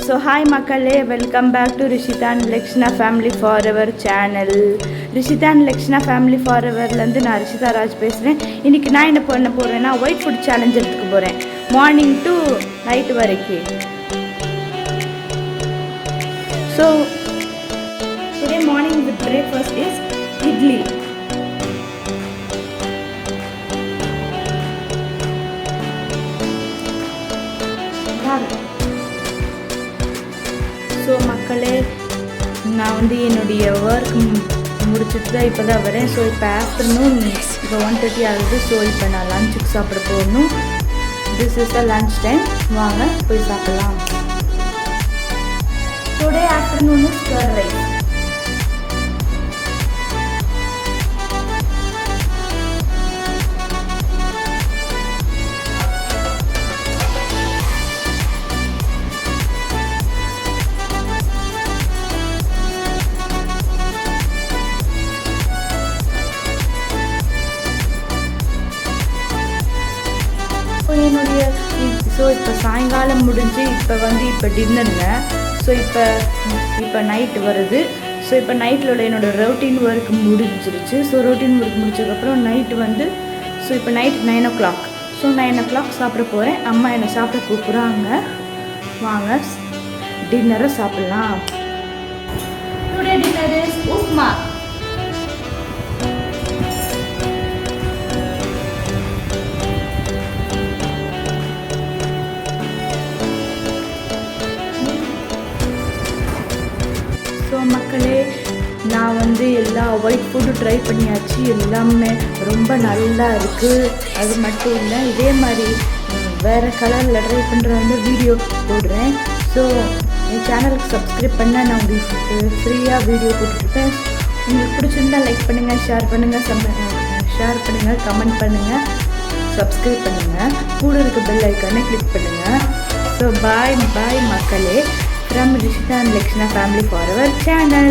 So hi மக்களே, welcome back to Rishitha and Lakshna family forever channel. Rishitha and Lakshna family ஃபார் எவர்லேருந்து நான் ரிஷிதா ராஜ் பேசுகிறேன். இன்றைக்கி நான் என்ன பண்ண போகிறேன்னா ஒயிட் ஃபுட் சேலஞ்ச் எடுத்துக்க போகிறேன், மார்னிங் டு நைட்டு வரைக்கும். So today morning with breakfast is idli. So மக்களே, நான் என்னுடைய ஒர்க் முடிச்சுட்டு தான் இப்போ தான் வரேன். ஸோ இப்போ ஆஃப்டர்நூன் இப்போ 1:30 ஆகுது. ஸோ இப்போ நான் லஞ்சுக்கு சாப்பிட போகணும். This is the lunch time. வாங்க போய் சாப்பிடலாம். Today afternoon is curd rice. என்னுடைய இப்போ சாயங்காலம் முடிஞ்சு இப்போ டின்னருங்க. ஸோ இப்போ நைட்டு வருது. ஸோ இப்போ நைட்டில் உள்ள என்னோடய ரொட்டீன் ஒர்க் முடிஞ்சிருச்சு. ஸோ ரொட்டீன் ஒர்க் முடிச்சதுக்கப்புறம் நைட்டு ஸோ இப்போ நைட் 9 o'clock. ஸோ 9 o'clock சாப்பிட போகிறேன். அம்மா என்னை சாப்பிட கூப்பிட்றாங்க. வாங்க டின்னரை சாப்பிட்லாம். Today dinner is upma. So மக்களே, நான் எல்லா ஒயிட் ஃபுட்டும் ட்ரை பண்ணியாச்சு. எல்லாமே ரொம்ப நல்லா இருக்குது. அது மட்டும் இல்லை, இதே மாதிரி வேறு கலரில் ட்ரை பண்ணுற வீடியோ போடுறேன். ஸோ என் சேனலுக்கு சப்ஸ்கிரைப் பண்ண நான் உங்களுக்கு ஃப்ரீயாக வீடியோ போட்டுருப்பேன். உங்களுக்கு பிடிச்சிருந்தால் லைக் பண்ணுங்கள், ஷேர் பண்ணுங்கள், கமெண்ட் பண்ணுங்கள், சப்ஸ்கிரைப் பண்ணுங்கள். கூட இருக்க பெல் ஐக்கானை கிளிக் பண்ணுங்கள். ஸோ பாய் மக்களே, from Rishita and Lakshna family for our channel.